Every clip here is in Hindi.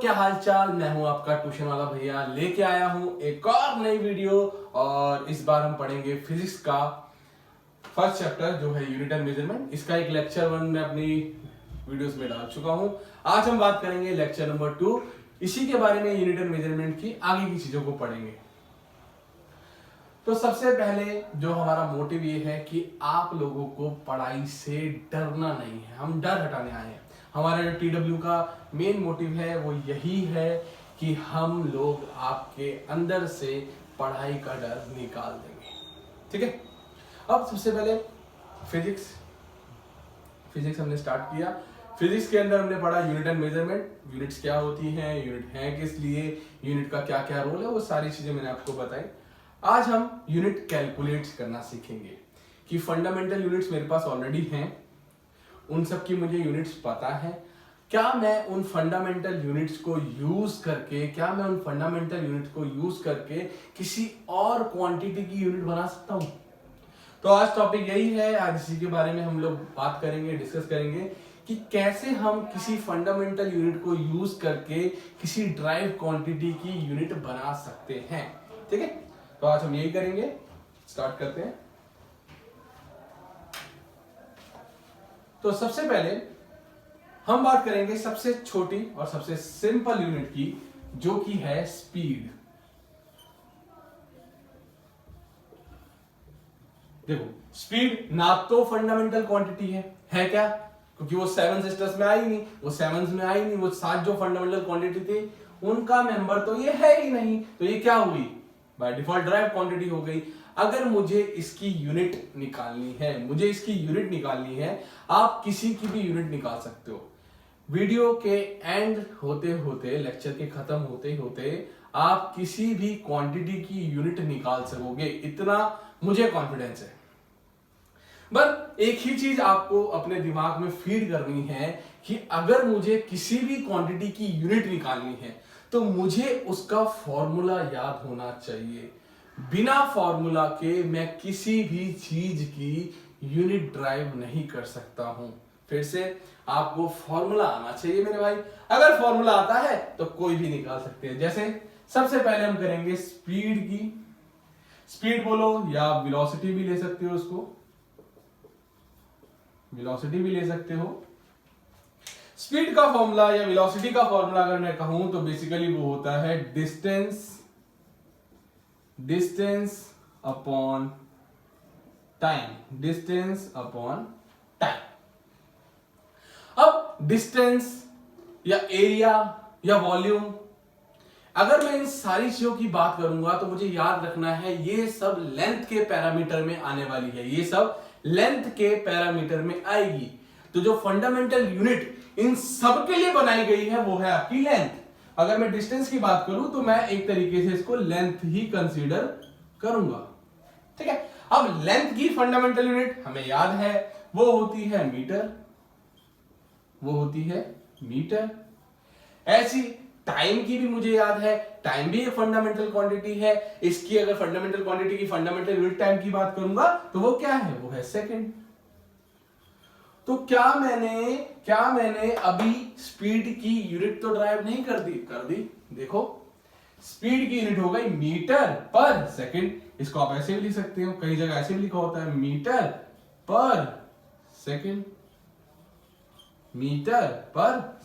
क्या हालचाल। मैं हूं आपका ट्यूशन वाला भैया, लेके आया हूं एक और नई वीडियो। और इस बार हम पढ़ेंगे फिजिक्स का फर्स्ट चैप्टर जो है यूनिट एंड मेजरमेंट। इसका एक लेक्चर 1 में अपनी वीडियोस में डाल चुका हूं। आज हम बात करेंगे लेक्चर नंबर 2। इसी के बारे में यूनिट एंड मेजरमेंट की आगे की चीजों को पढ़ेंगे। तो सबसे पहले जो हमारा मोटिव ये है कि आप लोगों को पढ़ाई से डरना नहीं है, हम डर हटाने आए हैं। हमारा जो TW का मेन मोटिव है वो यही है कि हम लोग आपके अंदर से पढ़ाई का डर निकाल देंगे। ठीक है, अब सबसे पहले फिजिक्स हमने स्टार्ट किया। फिजिक्स के अंदर हमने पढ़ा यूनिट एंड मेजरमेंट। यूनिट्स क्या होती हैं, यूनिट है किस लिए, यूनिट का क्या क्या रोल है, वो सारी चीजें मैंने आपको बताई। आज हम यूनिट कैलकुलेट करना सीखेंगे कि फंडामेंटल यूनिट्स मेरे पास ऑलरेडी हैं, उन सब की मुझे यूनिट्स पता है। क्या मैं उन फंडामेंटल यूनिट्स को यूज करके किसी और क्वांटिटी की यूनिट बना सकता हूं? तो आज टॉपिक यही है। आज इसी के बारे में हम लोग बात करेंगे, डिस्कस करेंगे कि कैसे हम किसी फंडामेंटल यूनिट को यूज करके किसी ड्राइव क्वांटिटी की यूनिट बना सकते हैं। ठीक है, तो आज हम यही करेंगे। स्टार्ट करते हैं। तो सबसे पहले हम बात करेंगे सबसे छोटी और सबसे सिंपल यूनिट की, जो कि है स्पीड। देखो, स्पीड ना तो फंडामेंटल क्वांटिटी है क्या? क्योंकि वो 7 सिस्टर्स में आई नहीं, वो 7 जो फंडामेंटल क्वांटिटी थी उनका मेंबर तो ये है ही नहीं। तो ये क्या हुई? बाय डिफॉल्ट ड्राइव क्वांटिटी हो गई। अगर मुझे इसकी यूनिट निकालनी है, आप किसी की भी यूनिट निकाल सकते हो। वीडियो के एंड होते होते, लेक्चर के खत्म होते होते आप किसी भी क्वांटिटी की यूनिट निकाल सकोगे, इतना मुझे कॉन्फिडेंस है। बस एक ही चीज आपको अपने दिमाग में फीड करनी है कि अगर मुझे किसी भी क्वांटिटी की यूनिट निकालनी है तो मुझे उसका फॉर्मूला याद होना चाहिए। बिना फॉर्मूला के मैं किसी भी चीज की यूनिट ड्राइव नहीं कर सकता हूं। फिर से, आपको फॉर्मूला आना चाहिए मेरे भाई। अगर फॉर्मूला आता है तो कोई भी निकाल सकते हैं। जैसे सबसे पहले हम करेंगे स्पीड की। स्पीड बोलो या वेलोसिटी भी ले सकते हो, उसको वेलोसिटी भी ले सकते हो। स्पीड का फॉर्मूला या वेलोसिटी का फॉर्मूला अगर मैं कहूं तो बेसिकली वो होता है डिस्टेंस अपॉन टाइम। अब डिस्टेंस या एरिया या वॉल्यूम, अगर मैं इन सारी चीजों की बात करूंगा तो मुझे याद रखना है ये सब लेंथ के पैरामीटर में आने वाली है, ये सब लेंथ के पैरामीटर में आएगी। तो जो फंडामेंटल यूनिट इन सब के लिए बनाई गई है वो है आपकी लेंथ। अगर मैं डिस्टेंस की बात करूं तो मैं एक तरीके से इसको लेंथ ही कंसीडर करूंगा। ठीक है, अब लेंथ की फंडामेंटल यूनिट हमें याद है, वो होती है मीटर। ऐसी टाइम की भी मुझे याद है, टाइम भी एक फंडामेंटल क्वांटिटी है। इसकी अगर फंडामेंटल क्वांटिटी की फंडामेंटल यूनिट टाइम की बात करूंगा तो वो क्या है? वो है सेकंड। तो क्या मैंने अभी स्पीड की यूनिट तो ड्राइव नहीं कर दी। देखो, स्पीड की यूनिट हो गई मीटर पर सेकंड। इसको आप ऐसे भी लिख सकते हो, कई जगह ऐसे भी लिखा होता है मीटर पर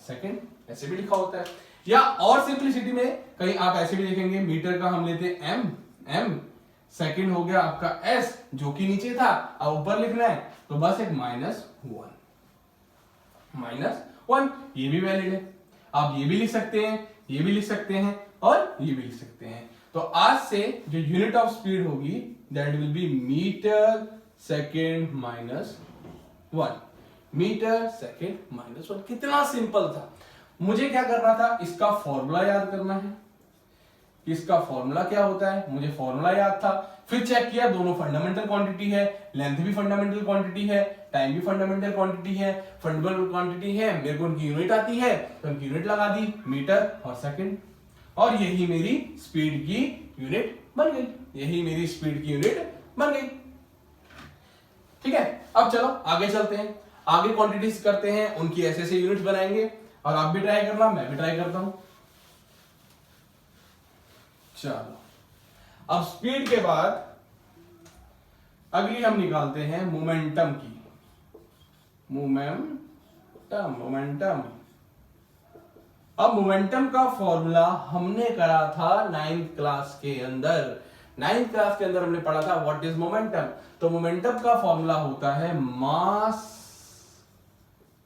सेकंड, ऐसे भी लिखा होता है। या और सिंपलिसिटी में कहीं आप ऐसे भी लिखेंगे, मीटर का हम लेते हैं m, सेकंड हो गया आपका s, जो कि नीचे था, अब ऊपर लिखना है तो बस एक -1, ये भी वैलिड है। आप ये भी लिख सकते हैं, ये भी लिख सकते हैं और ये भी लिख सकते हैं। तो आज से जो यूनिट ऑफ स्पीड होगी that will be metre second -1। कितना सिंपल था। मुझे क्या करना था? इसका फॉर्मूला याद करना है। इसका फॉर्मूला क्या होता है मुझे फॉर्मूला याद था। फिर चेक किया, दोनों फंडामेंटल क्वांटिटी है, लेंथ भी फंडामेंटल क्वांटिटी है, टाइम भी फंडामेंटल क्वांटिटी है। फंडामेंटल क्वांटिटी है, मेरे को उनकी यूनिट आती है तो उनकी यूनिट लगा दी, मीटर और सेकंड, और यही मेरी स्पीड की यूनिट बन गई। ठीक है, अब चलो आगे चलते हैं, आगे क्वांटिटीज करते हैं, उनकी ऐसे ऐसे यूनिट्स बनाएंगे। और आप भी ट्राई करना, मैं भी ट्राई करता हूं। चलो, अब स्पीड के बाद अगली हम निकालते हैं मोमेंटम की। मोमेंटम। अब मोमेंटम का फॉर्मूला हमने करा था 9th क्लास के अंदर। 9th क्लास के अंदर हमने पढ़ा था व्हाट इज मोमेंटम। तो मोमेंटम का फॉर्मूला होता है mass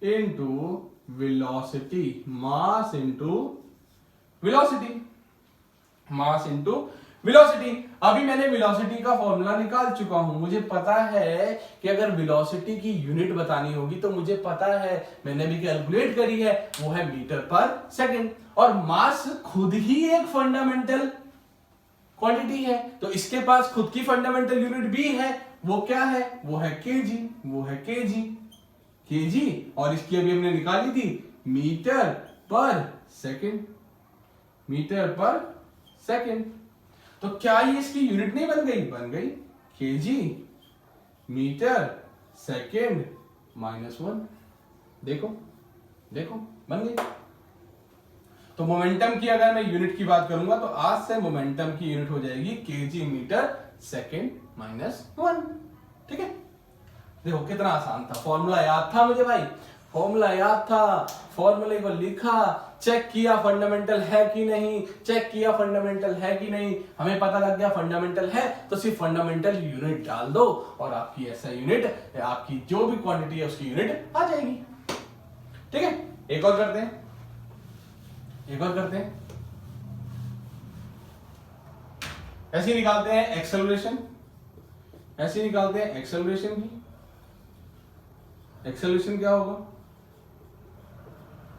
into velocity. Mass into velocity. अभी मैंने वेलोसिटी का फॉर्मूला निकाल चुका हूं। मुझे पता है कि अगर वेलोसिटी की यूनिट बतानी होगी तो मुझे पता है, मैंने भी कैलकुलेट करी है, वो है मीटर पर सेकंड। और मास खुद ही एक फंडामेंटल क्वांटिटी है, तो इसके पास खुद की फंडामेंटल यूनिट भी है। वो क्या है? वो है केजी। और इसकी अभी हमने निकाली थी मीटर पर सेकंड। तो क्या ये इसकी यूनिट नहीं बन गई? बन गई। Kg metre second -1। देखो बन गई। तो मोमेंटम की अगर मैं यूनिट की बात करूंगा तो आज से मोमेंटम की यूनिट हो जाएगी केजी मीटर सेकंड -1। ठीक है, देखो कितना आसान था। फॉर्मूला याद था मुझे भाई, फॉर्मूला याद था, फॉर्मूले को लिखा, चेक किया फंडामेंटल है कि नहीं, हमें पता लग गया फंडामेंटल है, तो सिर्फ फंडामेंटल यूनिट डाल दो और आपकी ऐसा यूनिट, आपकी जो भी क्वांटिटी है उसकी यूनिट आ जाएगी। ठीक है, एक और करते हैं। ऐसे निकालते हैं एक्सेलरेशन की। एक्सेलरेशन क्या होगा?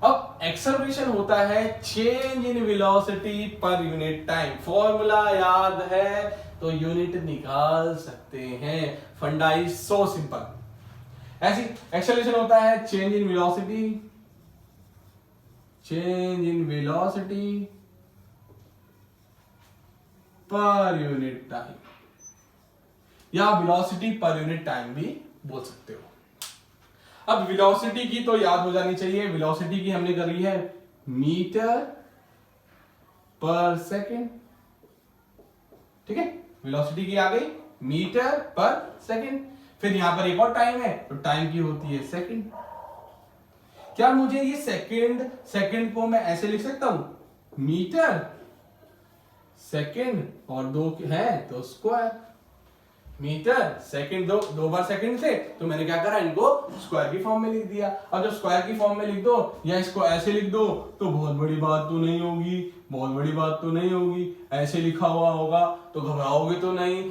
अब एक्सेलरेशन होता है change in velocity per unit time. Formula याद है तो यूनिट निकाल सकते हैं। फंडा इज सो सिंपल। ऐसी एक्सेलरेशन होता है change in velocity per unit time, या वेलोसिटी पर यूनिट टाइम भी बोल सकते हो। अब वेलोसिटी की तो याद हो जानी चाहिए। वेलोसिटी की हमने करी है मीटर पर सेकंड। ठीक है, वेलोसिटी की आ गई मीटर पर सेकंड। फिर यहां पर एक और टाइम है, तो टाइम की होती है सेकंड। क्या मुझे ये सेकंड को मैं ऐसे लिख सकता हूं? मीटर सेकंड और 2 है तो स्क्वायर। मीटर सेकंड, दो बार सेकंड थे तो मैंने क्या करा, इनको स्क्वायर की फॉर्म में लिख दिया। अब जब स्क्वायर की फॉर्म में लिख दो या इसको ऐसे लिख दो तो बहुत बड़ी बात तो नहीं होगी। ऐसे लिखा हुआ होगा तो घबराओगे तो नहीं।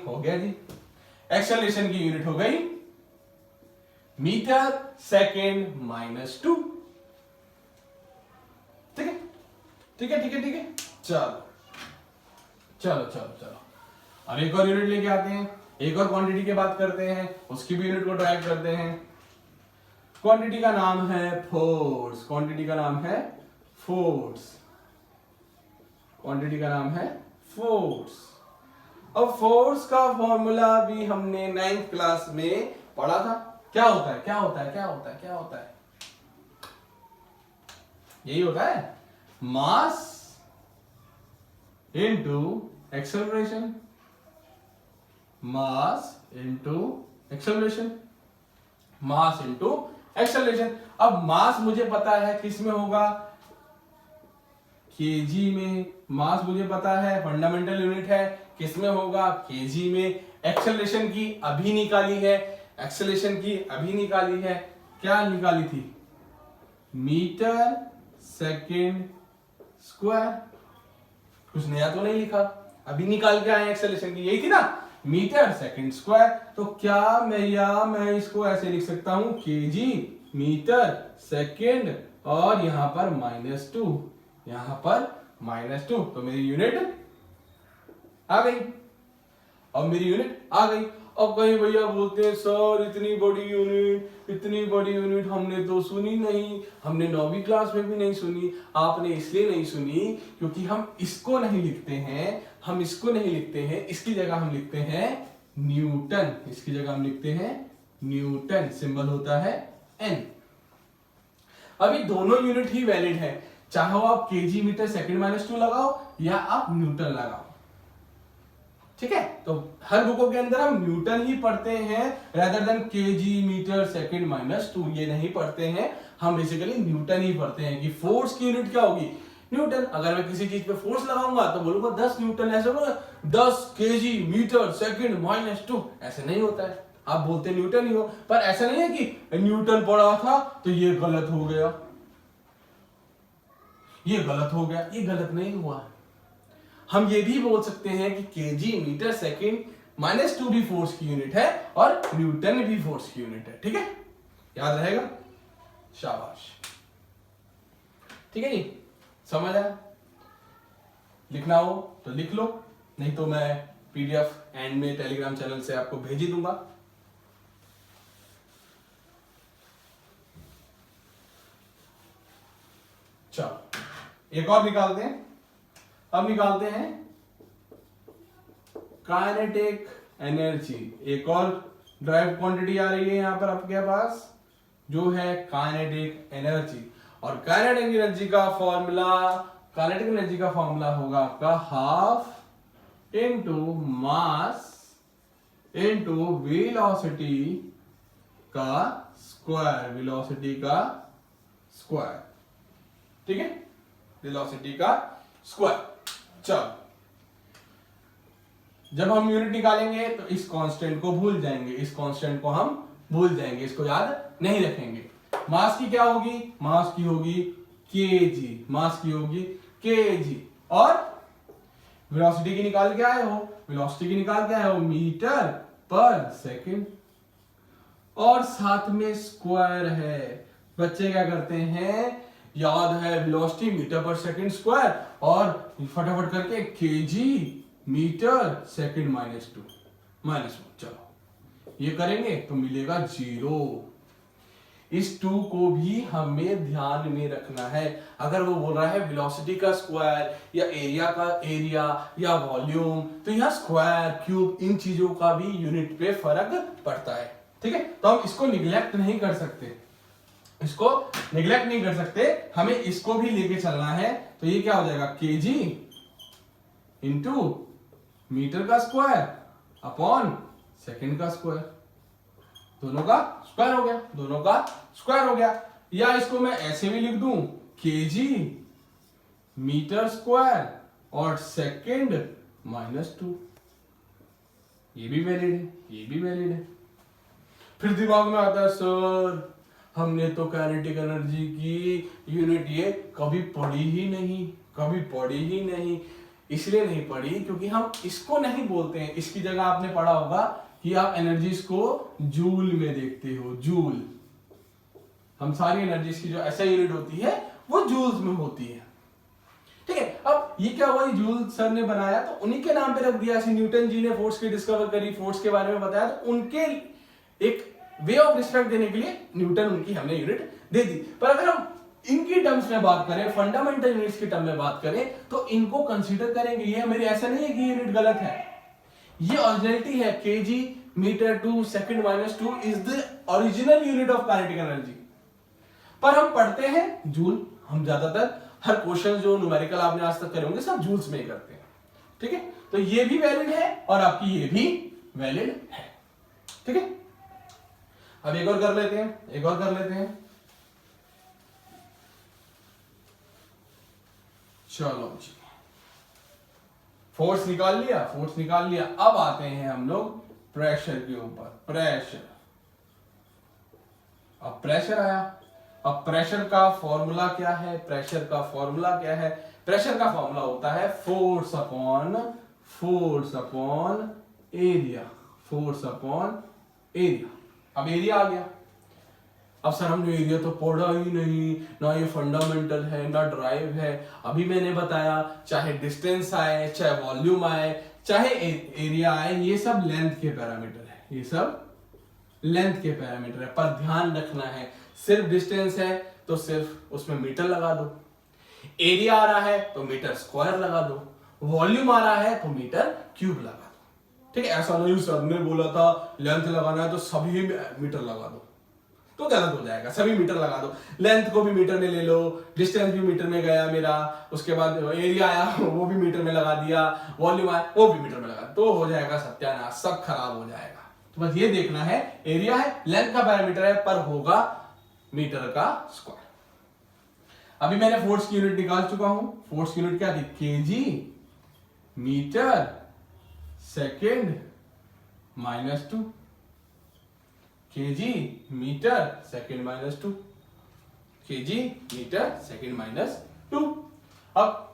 हो गया जी। एक्सेलरेशन की यूनिट हो गई मीटर सेकंड -2। ठीक है। चलो अब एक और यूनिट लेके आते हैं, एक और क्वांटिटी की बात करते हैं, उसकी भी यूनिट को ड्राइव करते हैं। क्वांटिटी का नाम है फोर्स। अब फोर्स का फॉर्मूला भी हमने 9th क्लास में पढ़ा था। क्या होता है? यही होता है मास इनटू एक्सेलरेशन। अब मास मुझे पता है किस में होगा, केजी में। मास मुझे पता है, फंडामेंटल यूनिट है, किस में होगा, केजी में। एक्सेलरेशन की अभी निकाली है, क्या निकाली थी? Metre second square. कुछ नया तो नहीं लिखा, अभी निकाल के आए एक्सेलरेशन की, यही थी ना, मीटर सेकंड स्क्वायर। तो क्या मैं इसको ऐसे लिख सकता हूं, केजी मीटर सेकंड और यहां पर -2, तो मेरी यूनिट आ गई। अब कहीं भैया बोलते हैं सर इतनी बड़ी यूनिट हमने तो सुनी नहीं, हमने 9वीं क्लास में भी नहीं सुनी। आपने इसलिए नहीं सुनी क्योंकि हम इसको नहीं लिखते हैं, इसकी जगह हम लिखते हैं न्यूटन। सिंबल होता है N। अभी दोनों यूनिट ही वैलिड है, चाहे आप केजी मीटर सेकंड माइनस 2 लगाओ या आप न्यूटन लगाओ, ठीक है। तो हर बुकों के अंदर हम न्यूटन ही पढ़ते हैं rather than kg metre second minus 2, ये नहीं पढ़ते हैं। हम बेसिकली न्यूटन ही पढ़ते हैं कि फोर्स की यूनिट क्या होगी, न्यूटन। अगर मैं किसी चीज पे फोर्स लगाऊंगा तो बोलूंगा 10 न्यूटन, ऐसे बोलूंगा 10 केजी मीटर सेकंड माइनस 2, ऐसे नहीं होता है। आप बोलते न्यूटन ही हो, पर ऐसा नहीं है कि न्यूटन पढ़ा था तो ये गलत हो गया, ये गलत हो गया, ये गलत नहीं हुआ। हम ये भी बोल सकते हैं कि केजी मीटर सेकंड माइनस 2 भी फोर्स की यूनिट है और न्यूटन भी फोर्स की यूनिट है, ठीक है। याद रहेगा, शाबाश, ठीक है जी, समझ आया। लिखना हो तो लिख लो, नहीं तो मैं पीडीएफ एंड में टेलीग्राम चैनल से आपको भेज ही दूंगा। चलो एक और निकालते हैं। अब निकालते हैं काइनेटिक एनर्जी। एक और ड्राइव क्वांटिटी आ रही है यहां पर आपके पास, जो है काइनेटिक एनर्जी। और काइनेटिक एनर्जी का फॉर्मूला होगा आपका half into mass into velocity का स्क्वायर, वेलोसिटी का स्क्वायर, ठीक है, वेलोसिटी का स्क्वायर। चलो जब हम यूनिट निकालेंगे तो इस कांस्टेंट को भूल जाएंगे, इस कांस्टेंट को हम भूल जाएंगे, इसको याद नहीं रखेंगे। मास की क्या होगी, मास की होगी केजी, मास की होगी केजी, और वेलोसिटी की निकाल के आए हो, वेलोसिटी की निकाल के आए हो मीटर पर सेकंड, और साथ में स्क्वायर है। बच्चे क्या करते हैं, याद है वेलोसिटी मीटर पर सेकंड स्क्वायर, और फटाफट करके केजी मीटर सेकंड माइनस 1। चलो ये करेंगे तो मिलेगा 0। इस 2 को भी हमें ध्यान में रखना है। अगर वो बोल रहा है वेलोसिटी का स्क्वायर या एरिया का एरिया या वॉल्यूम, तो यहाँ स्क्वायर, क्यूब, इन चीजों का भी यूनिट पे फर्क पड़ता है, ठीक है। तो हम इसको निग्लेक्ट नहीं कर सकते, इसको निग्लेक्ट नहीं कर सकते, हमें इसको भी लेके चलना है। तो ये क्या हो जाएगा, केजी इंटू मीटर का स्क्वायर अपॉन सेकंड का स्क्वायर, दोनों का स्क्वायर हो गया, दोनों का स्क्वायर हो गया। या इसको मैं ऐसे भी लिख दूं, केजी मीटर स्क्वायर और सेकंड माइनस 2, ये भी वैलिड है, ये भी वैलिड है। फिर दिमाग में आता है, सर हमने तो काइनेटिक एनर्जी की यूनिट ये कभी पढ़ी ही नहीं, कभी पढ़ी ही नहीं। इसलिए नहीं पढ़ी क्योंकि हम इसको नहीं बोलते हैं। इसकी जगह आपने पढ़ा होगा कि आप एनर्जीज को जूल में देखते हो, जूल। हम सारी एनर्जीज की जो ऐसा यूनिट होती है वो जूल्स में होती है, ठीक है। अब ये क्या हुआ, जूल सर ने बनाया तो उन्हीं के नाम पे रख दिया। ऐसे न्यूटन जी ने फोर्स की डिस्कवर करी, फोर्स के बारे में बताया, तो उनके एक वे ऑफ रिस्पेक्ट देने के लिए न्यूटन उनकी हमने यूनिट दे दी। पर अगर हम इनकी टर्म्स में बात करें, फंडामेंटल यूनिट्स की टर्म में बात करें, तो इनको कंसीडर करेंगे। ये मेरी ऐसा नहीं है कि यूनिट गलत है, ये ओरिजिनलिटी है। Kg metre two second minus 2 is the original unit of kinetic energy. पर हम पढ़ते हैं जूल। हम ज्यादातर हर क्वेश्चन जो न्यूमेरिकल आपने आज तक करे होंगे सब जूल्स में ही करते हैं, ठीक है। तो ये भी वैलिड है और आपकी ये भी वैलिड है, ठीक है। अब एक और कर लेते हैं, एक और कर लेते हैं। चलो जी, फोर्स निकाल लिया, फोर्स निकाल लिया। अब आते हैं हम लोग प्रेशर के ऊपर। प्रेशर, अब प्रेशर आया। अब प्रेशर का फॉर्मूला क्या है, प्रेशर का फॉर्मूला क्या है, प्रेशर का फॉर्मूला होता है force upon area, force upon area. अब एरिया आ गया। अब सर हमने एरिया तो पढ़ा ही नहीं, ना ये फंडामेंटल है ना ड्राइव है। अभी मैंने बताया, चाहे डिस्टेंस आए, चाहे वॉल्यूम आए, चाहे एरिया आए, ये सब लेंथ के पैरामीटर है, ये सब लेंथ के पैरामीटर है। पर ध्यान रखना है, सिर्फ डिस्टेंस है तो सिर्फ उसमें मीटर लगा दो, एरिया आ रहा है तो मीटर स्क्वायर लगा दो, वॉल्यूम आ रहा है तो मीटर क्यूब लगा दो, ठीक है। ऐसा नहीं सर ने बोला था लेंथ लगाना है तो सभी मीटर लगा दो, तो गलत हो जाएगा। सभी मीटर लगा दो, लेंथ को भी मीटर में ले लो, डिस्टेंस भी मीटर में गया मेरा, उसके बाद एरिया आया वो भी मीटर में लगा दिया, वॉल्यूम आया वो भी मीटर में लगा, तो हो जाएगा सत्यानाश, सब खराब हो जाएगा। तो बस ये देखना है, एरिया है, लेंथ का पैरामीटर है, पर होगा मीटर का स्क्वायर। अभी मैंने फोर्स की यूनिट निकाल चुका हूं। फोर्स की यूनिट क्या थी? Kg metre second -2, kg metre second -2, kg metre second -2। अब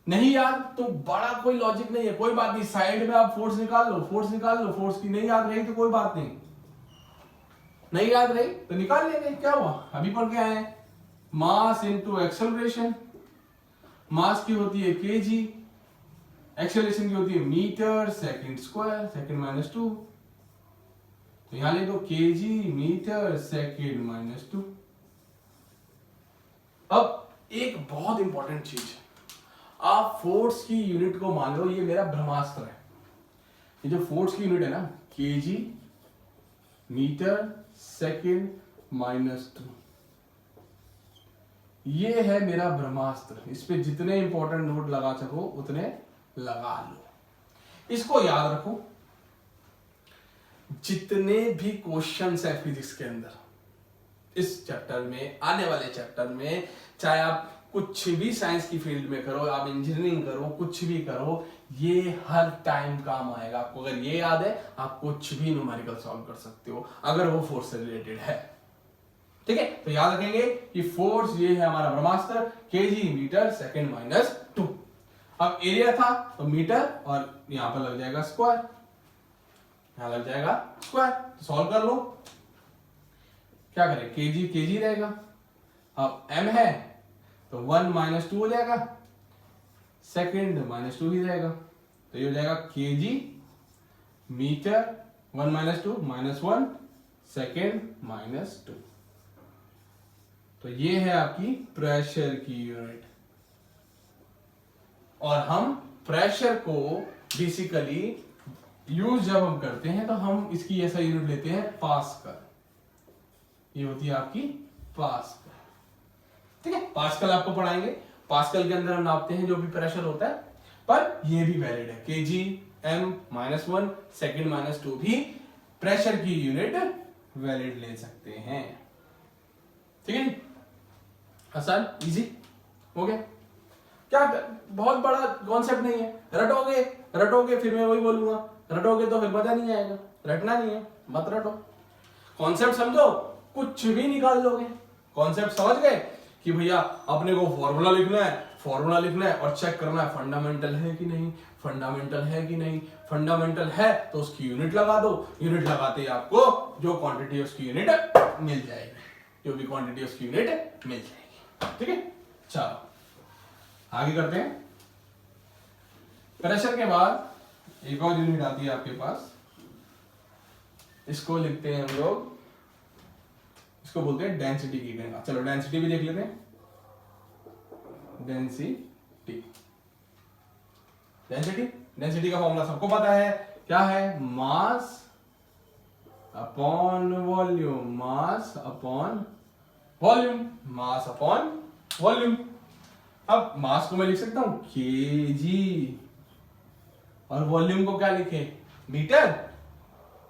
नहीं याद तो बड़ा कोई लॉजिक नहीं है, कोई बात नहीं, साइड में आप फोर्स निकाल लो, फोर्स निकाल लो, फोर्स की नहीं याद रही तो कोई बात नहीं, नहीं याद रही तो निकाल लेंगे, क्या हुआ, अभी पढ़ के आए हैं। मास इनटू एक्सेलरेशन, मास की होती है केजी, एक्सेलरेशन की होती है मीटर सेकंड स्क्वायर सेकंड -2, तो यहां लिख दो केजी मीटर सेकंड -2। अब एक बहुत इंपॉर्टेंट चीज, आप फोर्स की यूनिट को मान लो ये मेरा ब्रह्मास्त्र है, ये जो फोर्स की यूनिट है ना केजी मीटर सेकंड -2, ये है मेरा ब्रह्मास्त्र। इस पे जितने इंपॉर्टेंट नोट लगा सको उतने लगा लो। इसको याद रखो, जितने भी क्वेश्चंस है फिजिक्स के अंदर इस चैप्टर में, आने वाले चैप्टर में, चाहे आप कुछ भी साइंस की फील्ड में करो, आप इंजीनियरिंग करो, कुछ भी करो, ये हर टाइम काम आएगा। आपको अगर ये याद है आप कुछ भी न्यूमेरिकल सॉल्व कर सकते हो अगर वो फोर्स से रिलेटेड है, ठीक है। तो याद रखेंगे कि फोर्स ये है हमारा ब्रह्मास्त्र, केजी मीटर सेकंड -2। अब एरिया था तो मीटर और यहां पर लग जाएगा स्क्वायर, यहां लग जाएगा स्क्वायर, तो सॉल्व कर लो। क्या करें, केजी केजी रहेगा, अब m है तो 1 -2 हो जाएगा, सेकंड -2 ही रहेगा, तो ये हो जाएगा केजी मीटर 1 -2 -1 सेकंड -2। तो ये है आपकी प्रेशर की यूनिट, और हम प्रेशर को बेसिकली यूज जब हम करते हैं तो हम इसकी ऐसा यूनिट लेते हैं पास्कल, ये होती है आपकी पास्कल, ठीक है। पास्कल आपको पढ़ाएंगे, पास्कल के अंदर हम नापते हैं जो भी प्रेशर होता है, पर ये भी वैलिड है, केजी m -1 सेकंड -2 भी प्रेशर की यूनिट वैलिड ले सकते हैं, ठीक है। आसान, इजी हो गया, क्या बहुत बड़ा कॉन्सेप्ट नहीं है, रटोगे रटोगे फिर मैं वही बोलूंगा, रटोगे तो फिर मजा नहीं आएगा, रटना नहीं है, मत रटो, कॉन्सेप्ट समझो कुछ भी निकाल लोगे। कॉन्सेप्ट समझ गए कि भैया अपने को फॉर्मूला लिखना है और चेक करना है फंडामेंटल है कि नहीं, फंडामेंटल है कि नहीं, फंडामेंटल है तो उसकी यूनिट लगा दो, यूनिट लगाते ही आपको जो क्वांटिटी है उसकी यूनिट मिल जाएगी, जो भी क्वांटिटी है उसकी यूनिट मिल जाएगी, ठीक है। चलो आगे करते हैं। प्रेशर के बाद एक और यूनिट आती है आपके पास, इसको लिखते हैं हम लोग, इसको बोलते हैं डेंसिटी की गणना। चलो डेंसिटी भी देख लेते हैं, डेंसिटी डेंसिटी का फॉर्मूला सबको पता है, क्या है, mass upon volume, mass upon volume, mass upon volume. अब मास को मैं लिख सकता हूं केजी, और वॉल्यूम को क्या लिखे, मीटर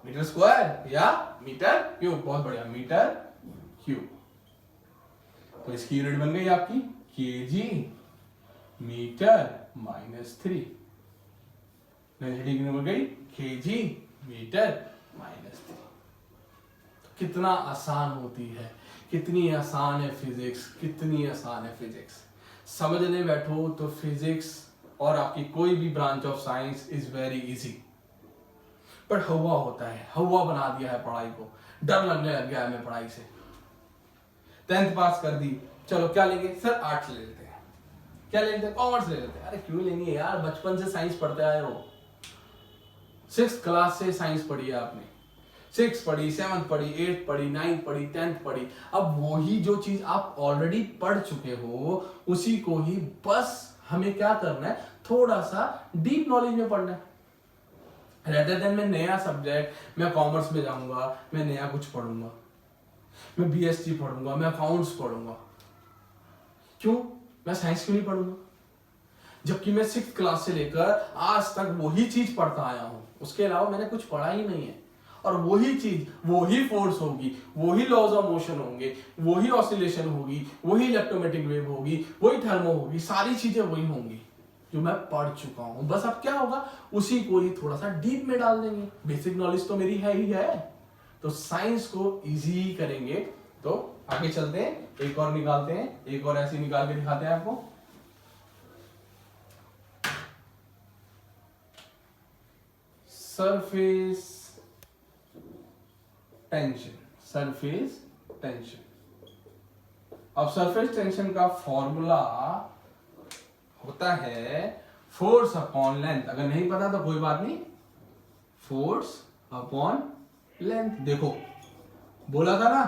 स्क्वायर या मीटर क्यूब, बहुत बढ़िया, मीटर क्यूब। तो इसकी यूनिट बन गई आपकी केजी मीटर -3, डेंसिटी की बन गई केजी मीटर -3। कितना आसान होती है, कितनी आसान है फिजिक्स, कितनी आसान है फिजिक्स। समझने बैठो तो फिजिक्स और आपकी कोई भी branch of science is very easy, पर हवा होता है, हवा बना दिया है पढ़ाई को, डर लगने लग गया है हमें पढ़ाई से। 10th पास कर दी, चलो क्या लेंगे सर, आर्ट्स ले लेते हैं, क्या ले लेते हैं, कॉमर्स ले लेते हैं। अरे क्यों लेनी है यार, बचपन से साइंस पढ़ते आए हो, 6th क्लास से साइंस पढ़ी है आपने, 6th पढ़ी, 7th पढ़ी, 8th पढ़ी, 9th पढ़ी, 10th पढ़ी। अब वही जो चीज आप ऑलरेडी पढ़ चुके हो उसी को ही बस हमें क्या करना है, थोड़ा सा डीप नॉलेज में पढ़ना है, रेदर देन मैं नया सब्जेक्ट, मैं कॉमर्स में जाऊंगा, मैं नया कुछ पढ़ूंगा, मैं बीएसटी पढ़ूंगा, मैं अकाउंट्स पढ़ूंगा। क्यों? मैं साइंस क्यों नहीं पढ़ूंगा? जबकि मैं 6th क्लास से लेकर आज तक वही चीज पढ़ता आया हूं, उसके अलावा मैंने कुछ पढ़ा ही नहीं है। और वही चीज, वही फोर्स होगी, वही लॉज ऑफ मोशन होंगे, वही ऑसिलेशन होगी, वही इलेक्ट्रोमैग्नेटिक वेव होगी, वही थर्मो होगी, सारी चीजें वही होंगी जो मैं पढ़ चुका हूं। बस अब क्या होगा, उसी को ही थोड़ा सा डीप में डाल देंगे। बेसिक नॉलेज तो मेरी है ही है, तो साइंस को इजी करेंगे। तो आगे चलते हैं, एक और निकालते हैं, एक और ऐसी निकाल के दिखाते हैं आपको। Surface tension, surface tension. अब सरफेस टेंशन का फॉर्मूला होता है फोर्स अपॉन लेंथ। अगर नहीं पता तो कोई बात नहीं, फोर्स अपॉन लेंथ। देखो बोला था ना,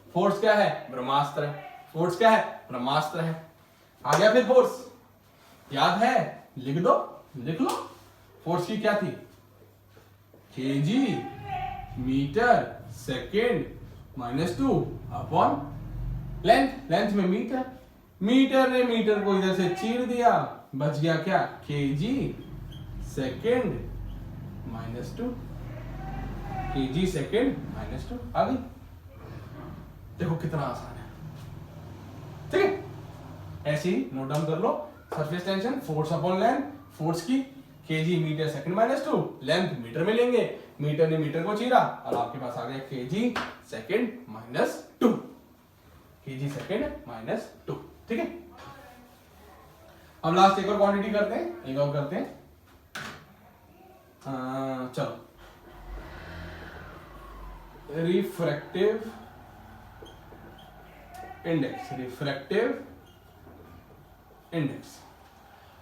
फोर्स क्या है? ब्रह्मास्त्र है। फोर्स क्या है? ब्रह्मास्त्र है। आ गया फिर फोर्स, याद है? लिख दो, लिख लो। फोर्स की क्या थी? Kg metre second -2 upon length. Length में मीटर, मीटर ने मीटर को इधर से चीर दिया, बच गया क्या? केजी सेकेंड -2, केजी सेकेंड -2 आ गई। देखो कितना आसान है, ठीक है? ऐसे ही नोट डाउन कर लो। Surface tension force upon length, force की kg metre second -2, length metre में लेंगे, मीटर ने मीटर को चीरा और आपके पास आ गया केजी सेकंड -2, केजी सेकंड -2, ठीक है? अब लास्ट एक और क्वांटिटी करते हैं, एक और करते हैं। चलो, रिफ्रैक्टिव इंडेक्स, रिफ्रैक्टिव इंडेक्स।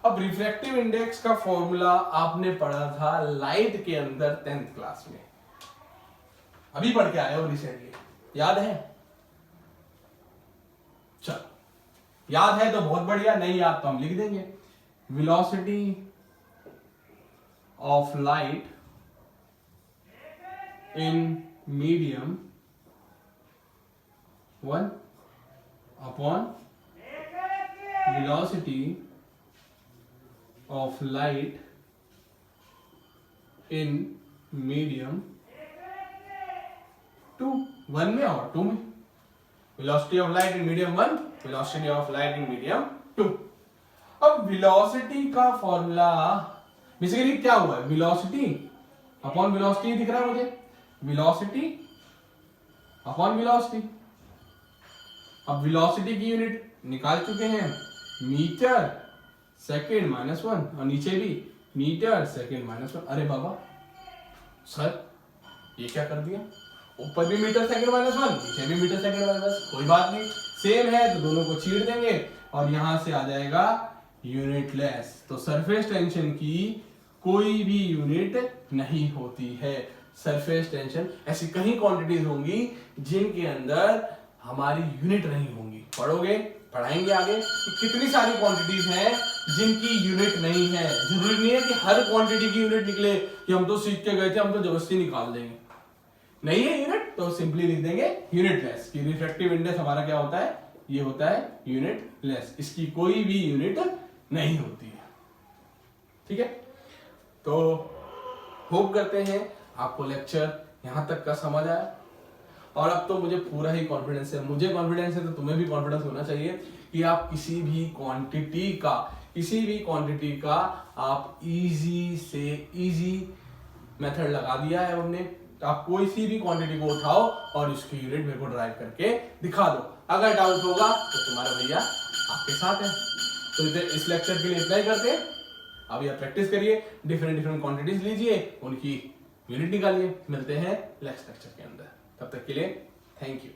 अब रिफ्रैक्टिव इंडेक्स का फॉर्मूला आपने पढ़ा था लाइट के अंदर 10th क्लास में, अभी पढ़ के आए हो रिसेंटली, याद है? चलो, याद है तो बहुत बढ़िया, नहीं याद तो हम लिख देंगे। Velocity of light in medium 1 upon velocity of light in medium 2, 1 में और 2 में। velocity of light in medium 1, velocity of light in medium 2। अब velocity का फॉर्मूला बेसिकली क्या हुआ है? velocity अपॉन velocity दिख रहा है मुझे, velocity अपॉन velocity। अब velocity की यूनिट निकाल चुके हैं, मीटर सेकेंड -1, और नीचे भी मीटर सेकेंड -1। अरे बाबा सर, ये क्या कर दिया? ऊपर भी मीटर सेकेंड -1, नीचे भी मीटर सेकेंड -1। कोई बात नहीं, सेम है तो दोनों को चीर देंगे और यहां से आ जाएगा यूनिटलेस। तो सरफेस टेंशन की कोई भी यूनिट नहीं होती है। सरफेस टेंशन, ऐसी कई क्वांटिटीज होंगी जिनके अंदर हमारी यूनिट नहीं होंगी। पढ़ोगे, पढ़ाएंगे आगे कि कितनी सारी क्वांटिटीज हैं जिनकी यूनिट नहीं है। जरूरी नहीं है कि हर क्वांटिटी की यूनिट निकले कि हम तो सीख के गए थे, हम तो जबरदस्ती निकाल देंगे। नहीं है यूनिट तो सिंपली लिख देंगे यूनिटलेस। कि रिफ्रैक्टिव इंडेक्स हमारा क्या होता है? ये होता है यूनिटलेस, इसकी कोई भी यूनिट नहीं होती है, ठीक है? तो होप करते हैं आपको लेक्चर यहां तक का समझ आया, और अब तो मुझे पूरा ही कॉन्फिडेंस है, मुझे कॉन्फिडेंस है तो तुम्हें भी कॉन्फिडेंस होना चाहिए कि आप किसी भी क्वांटिटी का आप इजी से इजी मेथड लगा दिया है हमने। तो आप कोई सी भी क्वांटिटी को उठाओ और इसकी यूनिट मेरे को ड्राइव करके दिखा दो। अगर डाउट होगा तो तुम्हारा भैया आपके साथ है। तो इस लेक्चर के लिए इतना ही करते हैं। अभी आप प्रैक्टिस करिए, डिफरेंट क्वांटिटीज लीजिए, उनकी यूनिट निकालिए। मिलते हैं नेक्स्ट लेक्चर के अंदर, तब तक के लिए थैंक यू।